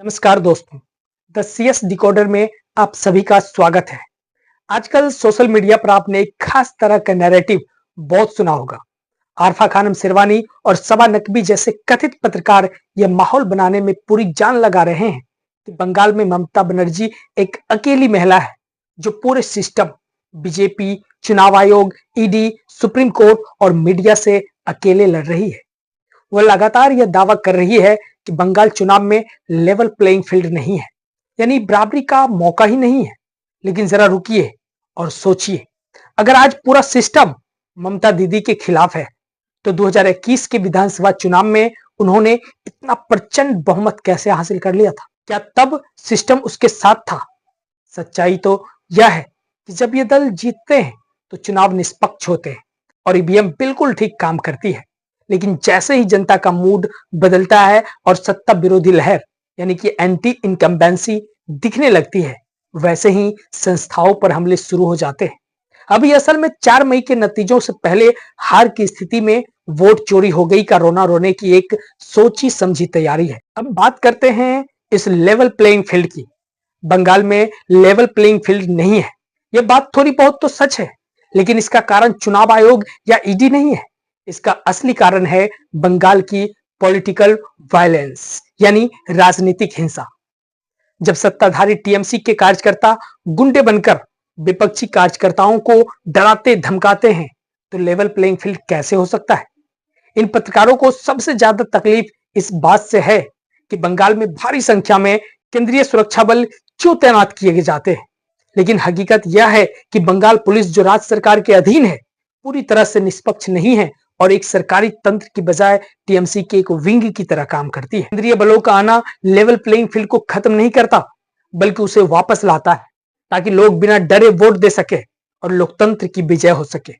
नमस्कार दोस्तों, the CS decoder में आप सभी का स्वागत है। आजकल सोशल मीडिया पर आपने एक खास तरह का नैरेटिव बहुत सुना होगा। आरफा खानम शेरवानी और सबा नकवी जैसे कथित पत्रकार यह माहौल बनाने में पूरी जान लगा रहे हैं कि बंगाल में ममता बनर्जी एक अकेली महिला है जो पूरे सिस्टम, बीजेपी, चुनाव आयोग, ईडी, सुप्रीम कोर्ट और मीडिया से अकेले लड़ रही है। वह लगातार यह दावा कर रही है कि बंगाल चुनाव में लेवल प्लेइंग फील्ड नहीं है, यानी बराबरी का मौका ही नहीं है। लेकिन जरा रुकिए और सोचिए, अगर आज पूरा सिस्टम ममता दीदी के खिलाफ है तो 2021 के विधानसभा चुनाव में उन्होंने इतना प्रचंड बहुमत कैसे हासिल कर लिया था? क्या तब सिस्टम उसके साथ था? सच्चाई तो यह है कि जब ये दल जीतते हैं तो चुनाव निष्पक्ष होते हैं और ईवीएम बिल्कुल ठीक काम करती है। लेकिन जैसे ही जनता का मूड बदलता है और सत्ता विरोधी लहर यानी कि एंटी इनकम्बेंसी दिखने लगती है, वैसे ही संस्थाओं पर हमले शुरू हो जाते हैं। अभी असल में 4 मई के नतीजों से पहले हार की स्थिति में वोट चोरी हो गई का रोना रोने की एक सोची समझी तैयारी है। अब बात करते हैं इस लेवल प्लेइंग फील्ड की। बंगाल में लेवल प्लेइंग फील्ड नहीं है, यह बात थोड़ी बहुत तो सच है, लेकिन इसका कारण चुनाव आयोग या ईडी नहीं है। इसका असली कारण है बंगाल की पॉलिटिकल वायलेंस यानी राजनीतिक हिंसा। जब सत्ताधारी टीएमसी के कार्यकर्ता गुंडे बनकर विपक्षी कार्यकर्ताओं को डराते धमकाते हैं तो लेवल प्लेइंग फील्ड कैसे हो सकता है? इन पत्रकारों को सबसे ज्यादा तकलीफ इस बात से है कि बंगाल में भारी संख्या में केंद्रीय सुरक्षा बल क्यों तैनात किए जाते हैं, लेकिन हकीकत यह है कि बंगाल पुलिस जो राज्य सरकार के अधीन है पूरी तरह से निष्पक्ष नहीं है और एक सरकारी तंत्र की बजाय टीएमसी के एक विंग की तरह काम करती है। केंद्रीय बलों का आना लेवल प्लेइंग फील्ड को खत्म नहीं करता, बल्कि उसे वापस लाता है ताकि लोग बिना डरे वोट दे सके और लोकतंत्र की विजय हो सके।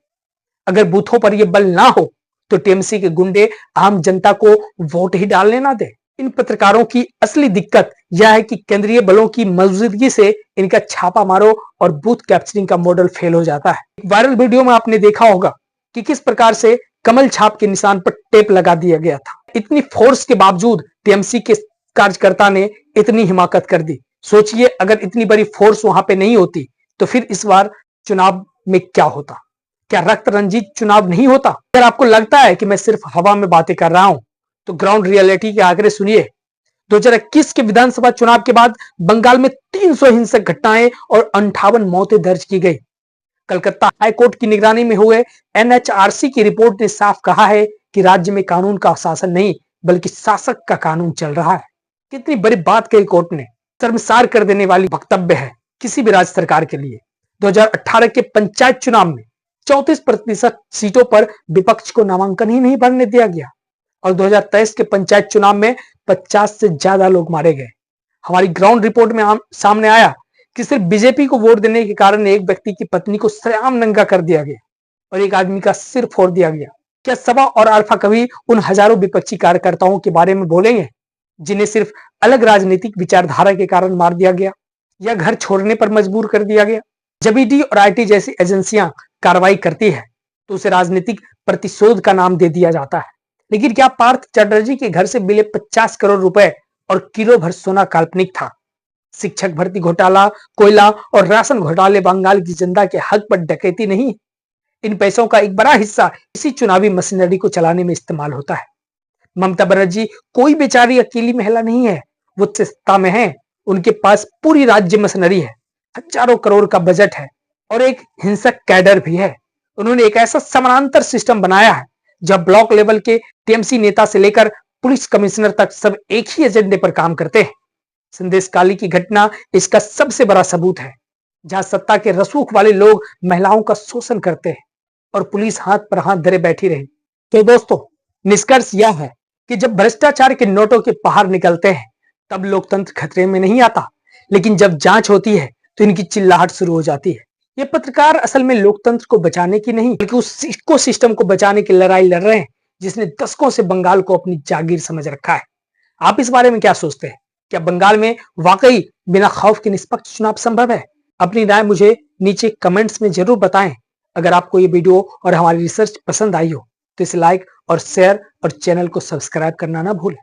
अगर बूथों पर यह बल ना हो तो टीएमसी के गुंडे आम जनता को वोट ही डालने ना दे। इन पत्रकारों की असली दिक्कत यह है कि केंद्रीय बलों की मौजूदगी से इनका छापा मारो और बूथ कैप्चरिंग का मॉडल फेल हो जाता है। वायरल वीडियो में आपने देखा होगा कि किस प्रकार से कमल छाप के निशान पर टेप लगा दिया गया था। इतनी फोर्स के बावजूद टीएमसी के कार्यकर्ता ने इतनी हिमाकत कर दी। सोचिए, अगर इतनी बड़ी फोर्स वहां पे नहीं होती तो फिर इस बार चुनाव में क्या होता? क्या रक्त रंजित चुनाव नहीं होता? अगर आपको लगता है कि मैं सिर्फ हवा में बातें कर रहा हूं तो ग्राउंड रियलिटी के आंकड़े सुनिए। 2021 के विधानसभा चुनाव के बाद बंगाल में 300 हिंसक घटनाएं और 58 मौतें दर्ज की गई। कलकत्ता हाईकोर्ट की निगरानी में हुए एनएचआरसी की रिपोर्ट ने साफ कहा है कि राज्य में कानून का शासन नहीं बल्कि शासक का कानून चल रहा है। कितनी बड़ी बात कही कोर्ट ने, शर्मसार कर देने वाली वक्तव्य है किसी भी राज्य सरकार के लिए। 2018 के पंचायत चुनाव में 34% सीटों पर विपक्ष को नामांकन ही नहीं भरने दिया गया और 2023 के पंचायत चुनाव में 50 से ज्यादा लोग मारे गए। हमारी ग्राउंड रिपोर्ट में सामने आया कि सिर्फ बीजेपी को वोट देने के कारण एक व्यक्ति की पत्नी को सरेआम नंगा कर दिया गया और एक आदमी का सिर फोड़ दिया गया। क्या सबा और अल्फा कभी उन हजारों विपक्षी कार्यकर्ताओं के बारे में बोलेंगे जिन्हें सिर्फ अलग राजनीतिक विचारधारा के कारण मार दिया गया या घर छोड़ने पर मजबूर कर दिया गया? जब ईडी और आईटी जैसी एजेंसियां कार्रवाई करती है तो उसे राजनीतिक प्रतिशोध का नाम दे दिया जाता है। लेकिन क्या पार्थ चटर्जी के घर से मिले 50 करोड़ रुपए और किलो भर सोना काल्पनिक था? शिक्षक भर्ती घोटाला, कोयला और राशन घोटाले बंगाल की जनता के हक पर डकैती नहीं। इन पैसों का एक बड़ा हिस्सा इसी चुनावी मशीनरी को चलाने में इस्तेमाल होता है। ममता बनर्जी कोई बेचारी अकेली महिला नहीं है, वो सत्ता में है, उनके पास पूरी राज्य मशीनरी है, हजारों करोड़ का बजट है और एक हिंसक कैडर भी है। उन्होंने एक ऐसा समानांतर सिस्टम बनाया है जब ब्लॉक लेवल के टीएमसी नेता से लेकर पुलिस कमिश्नर तक सब एक ही एजेंडे पर काम करते हैं। संदेश काली की घटना इसका सबसे बड़ा सबूत है, जहां सत्ता के रसूख वाले लोग महिलाओं का शोषण करते हैं और पुलिस हाथ पर हाथ धरे बैठी रही। तो दोस्तों, निष्कर्ष यह है कि जब भ्रष्टाचार के नोटों के पहाड़ निकलते हैं तब लोकतंत्र खतरे में नहीं आता, लेकिन जब जांच होती है तो इनकी चिल्लाहट शुरू हो जाती है। ये पत्रकार असल में लोकतंत्र को बचाने की नहीं बल्कि उस इको सिस्टम को बचाने की लड़ाई लड़ रहे हैं जिसने दशकों से बंगाल को अपनी जागीर समझ रखा है। आप इस बारे में क्या सोचते हैं? क्या बंगाल में वाकई बिना खौफ के निष्पक्ष चुनाव संभव है? अपनी राय मुझे नीचे कमेंट्स में जरूर बताएं। अगर आपको ये वीडियो और हमारी रिसर्च पसंद आई हो तो इसे लाइक और शेयर और चैनल को सब्सक्राइब करना ना भूलें।